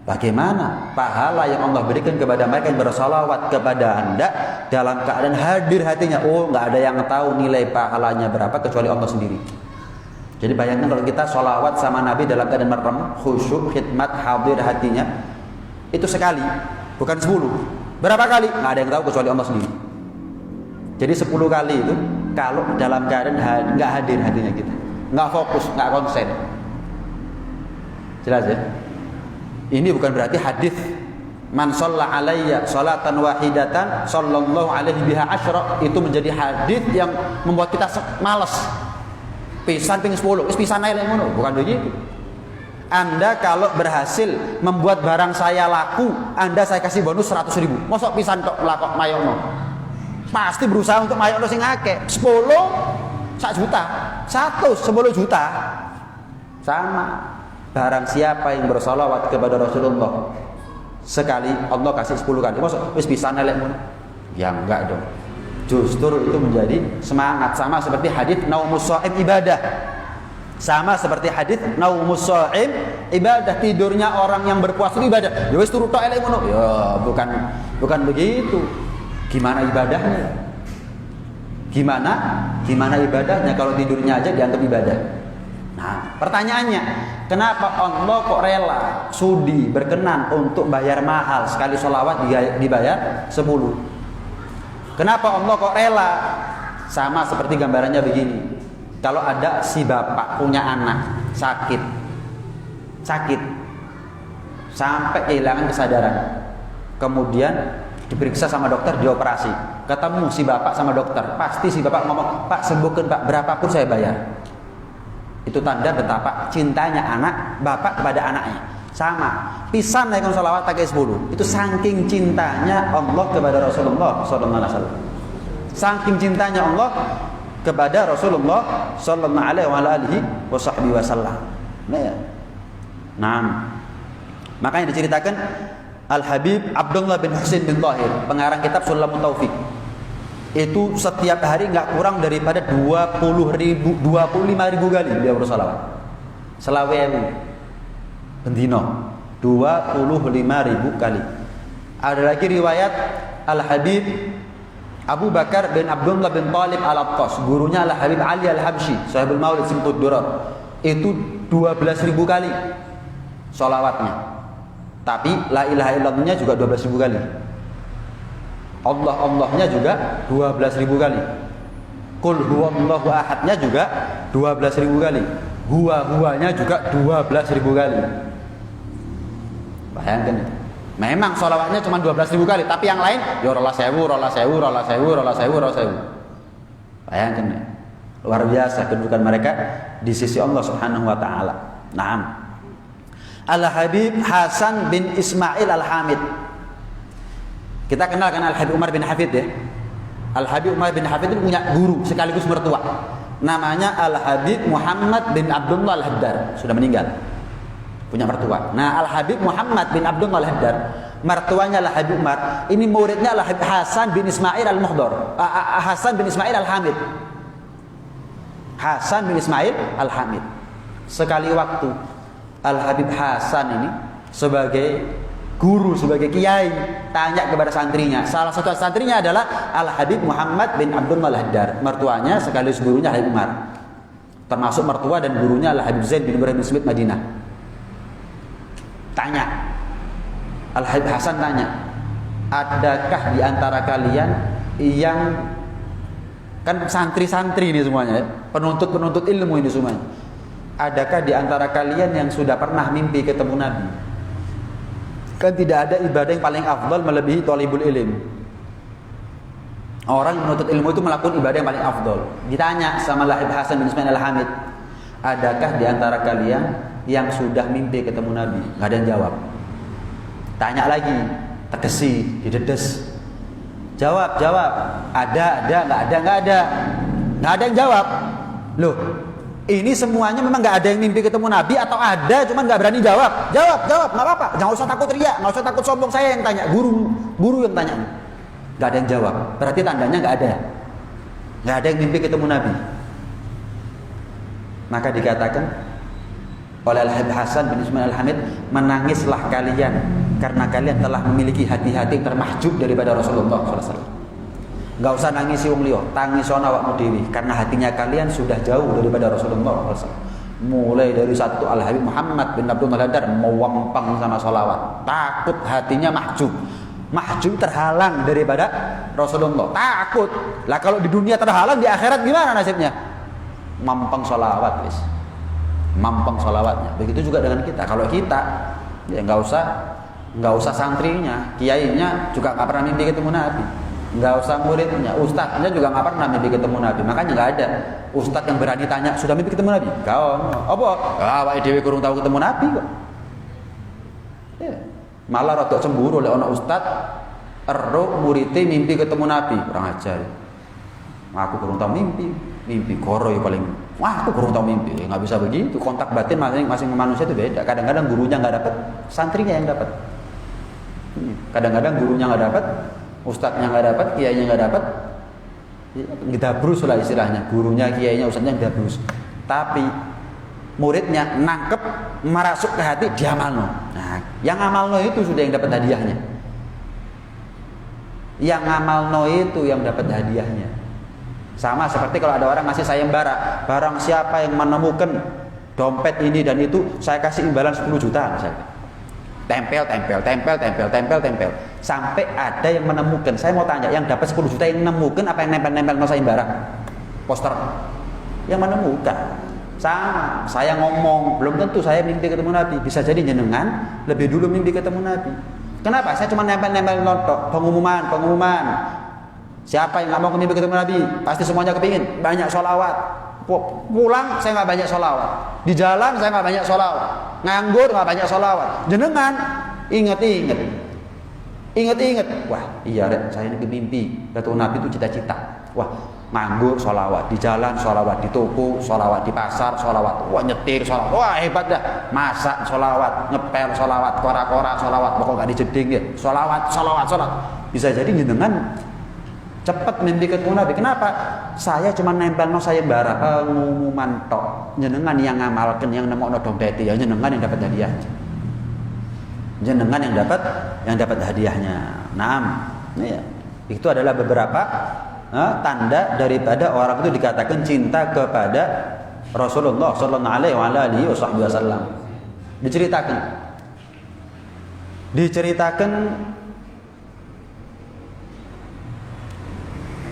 bagaimana pahala yang Allah berikan kepada mereka yang bersalawat kepada Anda dalam keadaan hadir hatinya? Oh, nggak ada yang tahu nilai pahalanya berapa kecuali Allah sendiri. Jadi bayangkan kalau kita sholawat sama Nabi dalam keadaan merem, khusyuk, khidmat, hadir hatinya, itu sekali, bukan 10. Berapa kali? Nggak ada yang tahu kecuali Allah sendiri. Jadi 10 kali itu kalau dalam keadaan nggak hadir hatinya kita, nggak fokus, nggak konsen. Jelas ya? Ini bukan berarti hadis man shalla alayya sholatan wahidatan sallallahu alaihi biha asyra itu menjadi hadis yang membuat kita malas. Pisan ping 10, wis pisan ae lek ngono, bukan begitu. Anda kalau berhasil membuat barang saya laku, Anda saya kasih bonus 100.000. Mosok pisan tok lakok mayokno. Pasti berusaha untuk mayokno sing akeh. 10 1 juta, 10 juta. Sama. Barang siapa yang bersalawat kepada Rasulullah sekali, Allah kasih 10 kali. Maksud wis bisa nelek mun? Ya enggak dong. Justru itu menjadi semangat, sama seperti hadis naumus shaim ibadah. Sama seperti hadis naumus shaim ibadah, tidurnya orang yang berpuasa itu ibadah. Ya wis turu tok elek ngono. Ya bukan begitu. Gimana ibadahnya? Gimana ibadahnya kalau tidurnya aja dianggap ibadah? Nah, pertanyaannya, kenapa Allah kok rela, sudi, berkenan untuk bayar mahal sekali sholawat dibayar 10? Kenapa Allah kok rela? Sama seperti gambarannya begini. Kalau ada si bapak punya anak sakit sampai kehilangan kesadaran, kemudian diperiksa sama dokter, dioperasi, ketemu si bapak sama dokter, pasti si bapak ngomong, Pak sembuhkan Pak, berapapun saya bayar. Itu tanda betapa cintanya anak bapak kepada anaknya. Sama, pisan naikkan sholawat pakai 10. Itu saking cintanya Allah kepada Rasulullah sallallahu alaihi wasallam. Saking cintanya Allah kepada Rasulullah sallallahu alaihi wasallam. Nah, makanya diceritakan Al-Habib Abdullah bin Husain bin Thahir, pengarang kitab Sulamut Taufiq, itu setiap hari nggak kurang daripada 25.000 kali dia bersalawat. Selawewu bendino 25.000 kali. Ada lagi riwayat Al-Habib Abu Bakar bin Abdullah bin Talib Al-Attas, gurunya Al-Habib Ali Al-Habsyi, Sahibul Maulid Simtud Durar, itu 12.000 kali sholawatnya. Tapi la ilaha illallahnya juga 12.000 kali. Allahnya juga 12.000 kali. Qul huwallahu ahadnya juga 12.000 kali. Huwanya juga 12.000 kali. Bayangkan itu. Memang sholawatnya cuma 12.000 kali, tapi yang lain ya rola sewu. Bayangkan ya. Luar biasa kedudukan mereka di sisi Allah Subhanahu wa taala. Naam. Al-Habib Hasan bin Ismail Al-Hamid. Kita kenal kan Al-Habib Umar bin Hafid ya. Al-Habib Umar bin Hafid itu punya guru sekaligus mertua. Namanya Al-Habib Muhammad bin Abdullah Al-Haddar, sudah meninggal. Punya mertua. Nah, Al-Habib Muhammad bin Abdullah Al-Haddar, mertuanya Al-Habib Umar, ini muridnya Al-Habib Hasan bin Ismail Al-Muhdar. Hasan bin Ismail Al-Hamid. Hasan bin Ismail Al-Hamid. Sekali waktu Al-Habib Hasan ini sebagai guru, sebagai kiai, tanya kepada santrinya. Salah satu santrinya adalah Al-Habib Muhammad bin Abdullah Al-Haddar, mertuanya sekaligus gurunya Habib Umar, termasuk mertua dan gurunya Al-Habib Zaid bin Ibrahim bin Smith Madinah. Tanya, Al-Habib Hasan tanya, adakah di antara kalian yang, kan santri-santri ini semuanya ya, penuntut ilmu ini semuanya, adakah di antara kalian yang sudah pernah mimpi ketemu Nabi? Kan tidak ada ibadah yang paling afdal melebihi thalibul ilm. Orang yang menuntut ilmu itu melakukan ibadah yang paling afdal. Ditanya sama Al-Habib Hasan bin Ismail Al-Hamid, adakah di antara kalian yang sudah mimpi ketemu Nabi? Nggak ada yang jawab. Tanya lagi, tegesi, didedes. Jawab. Ada, nggak ada yang jawab. Loh, ini semuanya memang nggak ada yang mimpi ketemu Nabi atau ada, cuman nggak berani jawab. Jawab, nggak apa-apa. Jangan usah takut riak, nggak usah takut sombong. Saya yang tanya, guru yang tanya. Nggak ada yang jawab. Berarti tandanya nggak ada yang mimpi ketemu Nabi. Maka dikatakan oleh Al-Habib Hasan bin Ismail Al-Hamid, menangislah kalian karena kalian telah memiliki hati-hati yang termahjub daripada Rasulullah SAW. Enggak usah nangisi wong liya, tangisona awakmu dhewe karena hatinya kalian sudah jauh daripada Rasulullah SAW. Mulai dari satu Al-Habib Muhammad bin Abdul Hadar mewampang sama sholawat, takut hatinya mahjub terhalang daripada Rasulullah, takut. Lah kalau di dunia terhalang, di akhirat gimana nasibnya? Mampang sholawat wis. Mampang sholawatnya. Begitu juga dengan kita. Kalau kita ya nggak usah santrinya, kiainya juga nggak pernah mimpi ketemu Nabi. Nggak usah muridnya, ustadznya juga nggak pernah mimpi ketemu Nabi. Makanya nggak ada ustadz yang berani tanya, sudah mimpi ketemu Nabi? Kau apa? Awake dhewe kurang tahu ketemu Nabi kok. Ya. Malah rada cemburu oleh ana ustadz ero muridé mimpi ketemu Nabi. Kurang ajar. Aku kurang tahu mimpi koro ya paling. Wah, aku kurang tahu mimpi. Ya, nggak bisa begitu. Kontak batin masing-masing manusia itu beda. Kadang-kadang gurunya nggak dapat, santrinya yang dapat. Kadang-kadang gurunya nggak dapat, ustadznya nggak dapat, kiainya nggak dapat. Gedabrus lah istilahnya. Gurunya, kiainya, ustadznya gedabrus. Tapi muridnya nangkep, merasuk ke hati, diamalno. Nah, yang amalno itu sudah yang dapat hadiahnya. Yang amalno itu yang dapat hadiahnya. Sama seperti kalau ada orang ngasih sayembara, barang siapa yang menemukan dompet ini dan itu, saya kasih imbalan 10 juta misalnya. Tempel. Sampai ada yang menemukan. Saya mau tanya, yang dapat 10 juta yang menemukan apa yang nempel-nempel no sayembara? Poster. Yang menemukan. Sama, saya ngomong, belum tentu saya mimpi ketemu Nabi. Bisa jadi jenengan lebih dulu mimpi ketemu Nabi. Kenapa? Saya cuma nempel-nempel notok, pengumuman. Siapa yang nggak mau mimpi ketemu Nabi? Pasti semuanya kepingin banyak sholawat. Pulang saya nggak banyak sholawat. Di jalan saya nggak banyak sholawat. Nganggur nggak banyak sholawat. Jenengan inget. Wah iya saya ini mimpi ketemu Nabi itu cita-cita. Wah nganggur sholawat, di jalan sholawat, di toko sholawat, di pasar sholawat. Wah nyetir sholawat. Wah hebat dah. Masak sholawat, ngepel sholawat, kora-kora sholawat. Pokoknya nggak dijeding ya. Sholawat. Bisa jadi jenengan cepat mimpi ketemu Nabi. Kenapa? Saya cuma nempel no sayembara pengumuman tok. Jenengan yang ngamalkan, yang nemokno dompet ya jenengan yang dapat hadiahnya. Jenengan yang dapat hadiahnya. Naam. Ya. Itu adalah beberapa tanda daripada orang itu dikatakan cinta kepada Rasulullah sallallahu alaihi wasallam. Diceritakan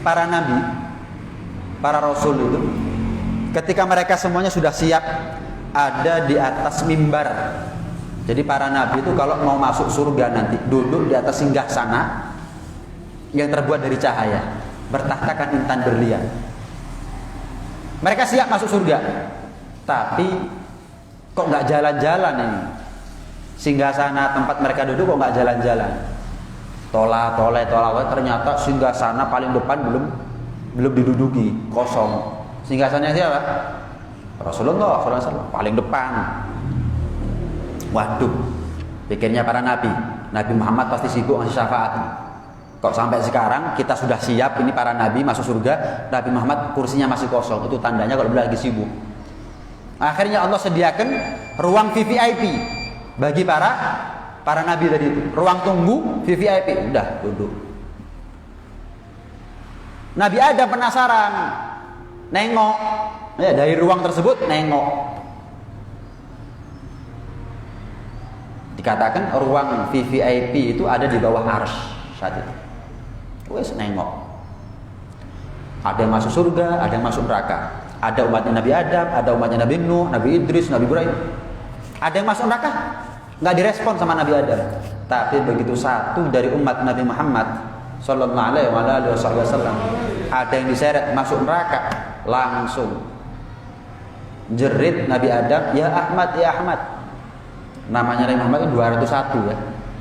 para nabi, para rasul itu ketika mereka semuanya sudah siap ada di atas mimbar. Jadi para nabi itu kalau mau masuk surga nanti duduk di atas singgasana yang terbuat dari cahaya, bertahtakan intan berlian. Mereka siap masuk surga, tapi kok nggak jalan-jalan ini? Singgasana tempat mereka duduk kok nggak jalan-jalan? Tola, ternyata singgasana paling depan belum diduduki, kosong. Singgasananya siapa? Rasulullah SAW paling depan. Waduh, pikirnya para nabi Muhammad pasti sibuk ngasih syafaat. Kok sampai sekarang kita sudah siap, ini para nabi masuk surga, Nabi Muhammad kursinya masih kosong. Itu tandanya kalau beliau lagi sibuk. Akhirnya Allah sediakan ruang VVIP bagi para nabi tadi itu, ruang tunggu VVIP, udah duduk. Nabi Adam penasaran, nengok, ya dari ruang tersebut nengok. Dikatakan ruang VVIP itu ada di bawah arsy saat itu. Wes nengok. Ada yang masuk surga, ada yang masuk neraka. Ada umatnya Nabi Adam, ada umatnya Nabi Nuh, Nabi Idris, Nabi Ibrahim. Ada yang masuk neraka, nggak direspon sama Nabi Adam. Tapi begitu satu dari umat Nabi Muhammad sallallahu alaihi wasallam ada yang diseret masuk neraka, langsung jerit Nabi Adam, ya Ahmad. Namanya Nabi Muhammad itu 201 ya.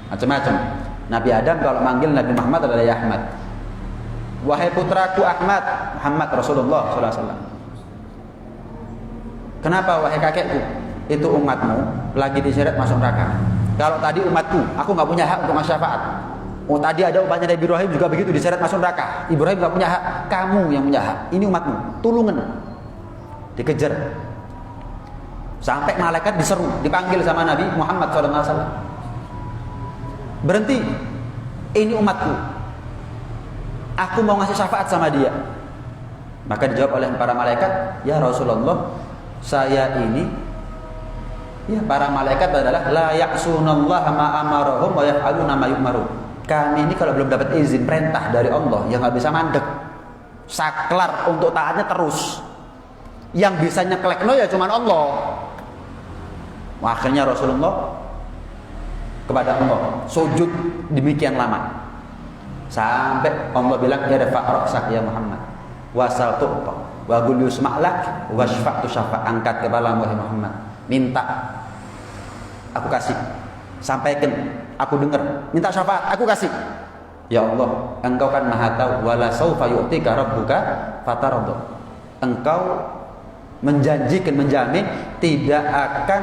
macam-macam. Nabi Adam kalau manggil Nabi Muhammad adalah ya Ahmad. Wahai putraku Ahmad, Muhammad Rasulullah sallallahu alaihi wasallam. Kenapa wahai kakekku? Itu umatmu lagi diseret masuk neraka. Kalau tadi umatku, aku nggak punya hak untuk ngasih syafaat. Oh tadi ada umatnya Nabi Ibrahim juga begitu diseret masuk neraka. Ibrahim nggak punya hak, kamu yang punya hak. Ini umatmu, tulungan, dikejar. Sampai malaikat diseru, dipanggil sama Nabi Muhammad SAW. Berhenti, ini umatku. Aku mau ngasih syafaat sama dia. Maka dijawab oleh para malaikat, ya Rasulullah, saya ini, ya para malaikat adalah la ya'sunallaha ma amarahum wa yaf'aluna ma yu'marun. Kami ini kalau belum dapat izin perintah dari Allah, yang nggak bisa mandek, saklar untuk taatnya terus. Yang bisa nyeklekno ya cuman Allah. Akhirnya Rasulullah kepada Allah sujud demikian lama sampai Allah bilang ya rafa' ra'sak ya Muhammad wasal tu'ta wa qul yusma'lak wasfa'tu syafa', angkat kepalamu wahai Muhammad, minta aku kasih, sampaikan aku dengar, minta syafaat aku kasih. Ya Allah, engkau kan maha tahu, wala saufa yu'tika rabbuka fatarda. Engkau menjanjikan, menjamin tidak akan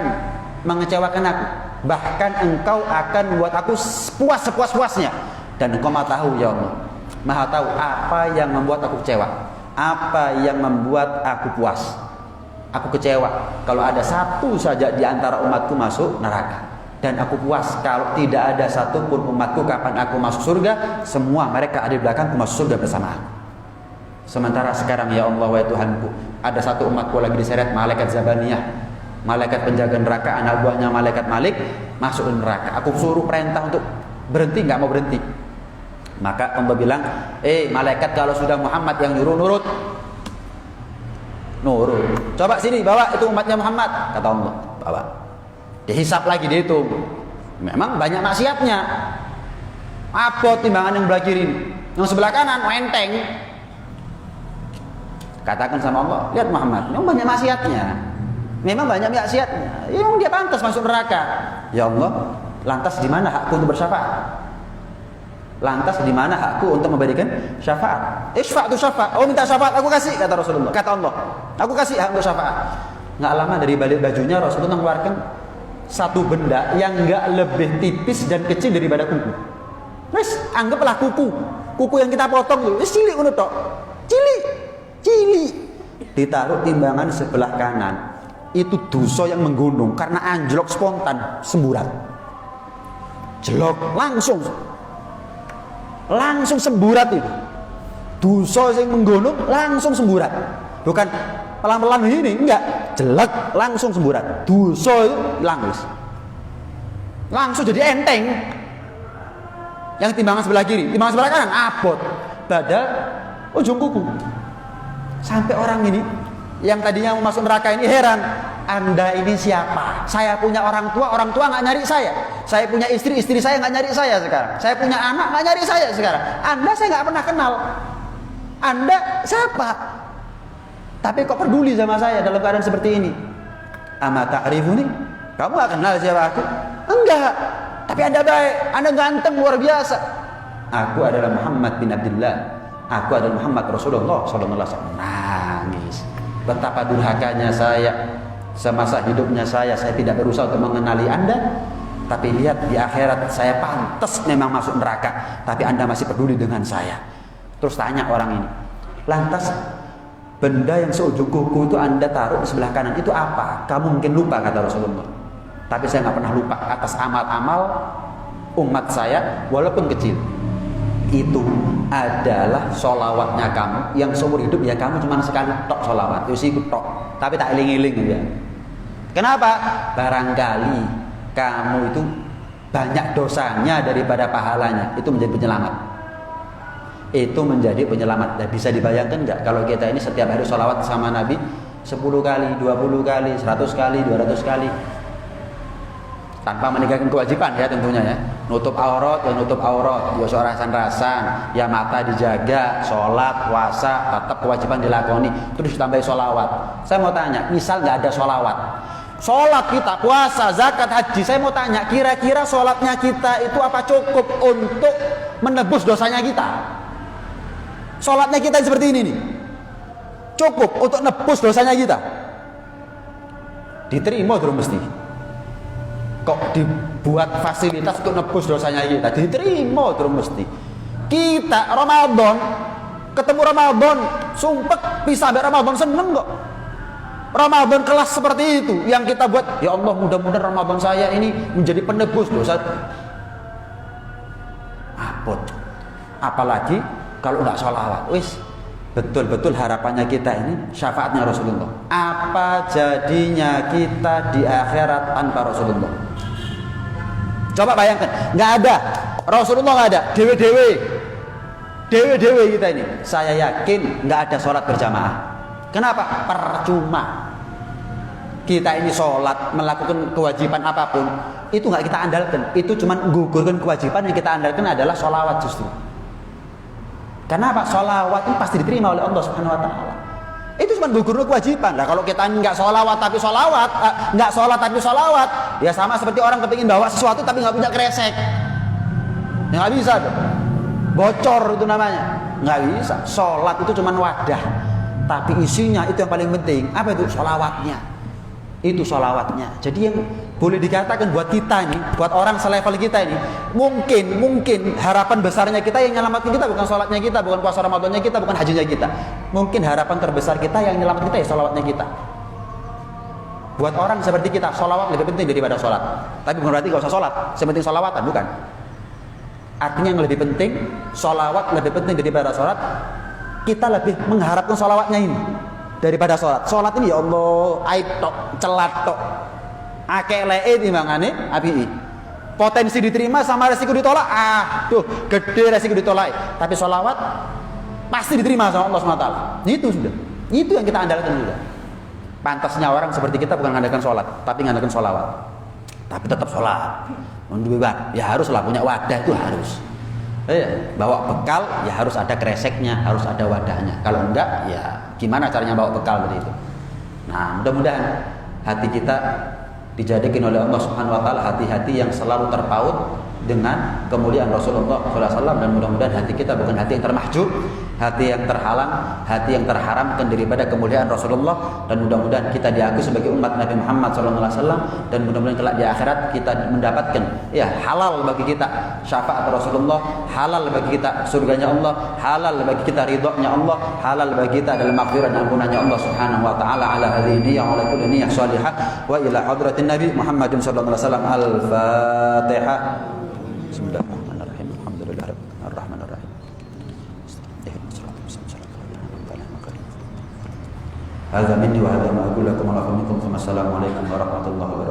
mengecewakan aku, bahkan engkau akan membuat aku puas sepuas-puasnya. Dan engkau maha tahu ya Allah, maha tahu apa yang membuat aku kecewa, apa yang membuat aku puas. Aku kecewa kalau ada satu saja di antara umatku masuk neraka, dan aku puas kalau tidak ada satupun umatku kapan aku masuk surga, semua mereka ada di belakangku masuk surga bersama aku. Sementara sekarang ya Allah wahai Tuhanku, ada satu umatku lagi diseret malaikat Zabaniyah, malaikat penjaga neraka, anak buahnya malaikat Malik, masuk ke neraka. Aku suruh perintah untuk berhenti, nggak mau berhenti. Maka Allah bilang, malaikat kalau sudah Muhammad yang nyuruh nurut. Coba sini bawa itu umatnya Muhammad, kata Allah, bawa. Dihisap lagi, dihitung. Memang banyak maksiatnya. Apa timbangan yang sebelah kiri? Yang sebelah kanan menteng. Katakan sama Allah, lihat Muhammad, memang banyak maksiatnya. Memang banyak maksiatnya. Memang dia pantas masuk neraka. Ya Allah, lantas di mana hakku untuk bersyafaat? Lantas di mana hakku untuk memberikan syafaat? Isfa'tu syafaat. Oh, minta syafaat aku kasih, kata Rasulullah. Kata Allah, aku kasih hak untuk syafaat. Nggak lama dari balik bajunya Rasulullah mengeluarkan satu benda yang nggak lebih tipis dan kecil daripada kuku. Terus anggaplah kuku yang kita potong dulu. Cilik ngono tok. Cilik. Ditaruh timbangan sebelah kanan. Itu dosa yang menggunung karena anjlok spontan, semburat. Jelok langsung semburat itu. Dosa yang menggunung langsung semburat. Bukan pelan-pelan begini, enggak. Jelek langsung semburat. Dosa itu langsung jadi enteng. Yang timbangan sebelah kiri, timbangan sebelah kanan abot. Padahal ujung kuku. Sampai orang ini yang tadinya mau masuk neraka ini heran, Anda ini siapa? Saya punya orang tua nggak nyari saya. Saya punya istri saya nggak nyari saya sekarang. Saya punya anak nggak nyari saya sekarang. Anda saya nggak pernah kenal. Anda siapa? Tapi kok peduli sama saya dalam keadaan seperti ini? Ama ta'rifuni? Kamu nggak kenal siapa aku? Enggak. Tapi Anda baik, Anda ganteng luar biasa. Aku adalah Muhammad bin Abdullah. Aku adalah Muhammad Rasulullah sallallahu alaihi wasallam. Nangis. Betapa durhakanya saya. Semasa hidupnya saya tidak berusaha untuk mengenali Anda. Tapi lihat di akhirat saya pantas memang masuk neraka, tapi Anda masih peduli dengan saya. Terus tanya orang ini, lantas benda yang seujung kuku itu Anda taruh di sebelah kanan itu apa? Kamu mungkin lupa, kata Rasulullah. Tapi saya nggak pernah lupa atas amal-amal umat saya walaupun kecil. Itu adalah sholawatnya kamu yang seumur hidup ya kamu cuma sekali tok sholawat, itu tok, tapi tak iling-iling ya. Kenapa? Barangkali kamu itu banyak dosanya daripada pahalanya, itu menjadi penyelamat. Itu menjadi penyelamat. Dan bisa dibayangkan nggak kalau kita ini setiap hari sholawat sama Nabi 10 kali, 20 kali, 100 kali, 200 kali, tanpa meninggalkan kewajiban ya tentunya ya. Nutup aurat, ya suara rasan-rasan, ya mata dijaga, sholat, puasa, tetap kewajiban dilakoni, terus ditambahi sholawat. Saya mau tanya, misal nggak ada sholawat, Sholat kita, puasa, zakat, haji. Saya mau tanya, kira-kira sholatnya kita itu apa cukup untuk menebus dosanya kita? Sholatnya kita seperti ini nih, cukup untuk nebus dosanya kita? Diterima terus mesti. Kok dibuat fasilitas untuk nebus dosanya kita? Diterima terus mesti. Kita Ramadan, ketemu Ramadan, sumpek pisah dari Ramadan, seneng kok. Ramadan kelas seperti itu yang kita buat, ya Allah mudah-mudahan Ramadan saya ini menjadi penebus dosa. Apot. Apalagi kalau nggak sholawat, wis betul-betul harapannya kita ini syafaatnya Rasulullah. Apa jadinya kita di akhirat tanpa Rasulullah? Coba bayangkan, nggak ada Rasulullah, nggak ada, dewe-dewe kita ini. Saya yakin nggak ada sholat berjamaah. Kenapa? Percuma. Kita ini sholat, melakukan kewajiban apapun, itu nggak kita andalkan. Itu cuma menggugurkan kewajiban. Yang kita andalkan adalah sholawat justru. Kenapa? Sholawat itu pasti diterima oleh Allah Subhanahu Wa Taala. Itu cuma menggugurkan kewajiban. Nah, kalau kita nggak sholawat tapi sholawat, nggak sholat tapi sholawat, ya sama seperti orang kepingin bawa sesuatu tapi nggak punya kresek. Ya nggak bisa dong. Bocor itu namanya. Nggak bisa. Sholat itu cuma wadah, tapi isinya itu yang paling penting. Apa itu? Sholawatnya. Itu sholawatnya. Jadi yang boleh dikatakan buat kita ini, buat orang selevel kita ini, mungkin harapan besarnya kita yang nyelamatkan kita bukan sholatnya kita, bukan puasa Ramadannya kita, bukan hajinya kita. Mungkin harapan terbesar kita yang nyelamatkan kita ya sholawatnya kita. Buat orang seperti kita, sholawat lebih penting daripada sholat. Tapi bukan berarti gak usah sholat, yang penting sholawatan, bukan. Artinya yang lebih penting, sholawat lebih penting daripada sholat. Kita lebih mengharapkan sholawatnya ini daripada sholat. Sholat ini ya Allah, aib tok, celat tok, akeh lee timbangane api. Potensi diterima sama resiko ditolak, tuh gede resiko ditolak. Tapi sholawat pasti diterima sama Allah SWT. Itu sudah, itu yang kita andalkan juga. Pantasnya orang seperti kita bukan mengandalkan sholat, tapi mengandalkan sholawat. Tapi tetap sholat. Ya harus lah, punya wadah itu harus. Bawa bekal ya harus ada kreseknya, harus ada wadahnya. Kalau enggak ya gimana caranya bawa bekal seperti itu. Nah, mudah-mudahan hati kita dijadikan oleh Allah Subhanahu Wa Taala hati-hati yang selalu terpaut dengan kemuliaan Rasulullah SAW, dan mudah-mudahan hati kita bukan hati yang termahjub, hati yang terhalang, hati yang terharamkan daripada kemuliaan Rasulullah, dan mudah-mudahan kita diakui sebagai umat Nabi Muhammad SAW, dan mudah-mudahan kelak di akhirat kita mendapatkan ya halal bagi kita syafaat Rasulullah, halal bagi kita surganya Allah, halal bagi kita ridhonya Allah, halal bagi kita adalah maghfirah dan ampunannya Allah Subhanahu Wa Taala ala hadhihi niyyah wa ala kulli niyyah salihah wa ila hadratin Nabi Muhammadin sallallahu alaihi wasallam. Al-Fatihah. Bismillahirrahmanirrahim. Alhamdulillahirrahmanirrahim. Hadza minni wa hadza ma aqulu lakum wa lakum minkum. Assalamu alaikum warahmatullahi wabarakatuh.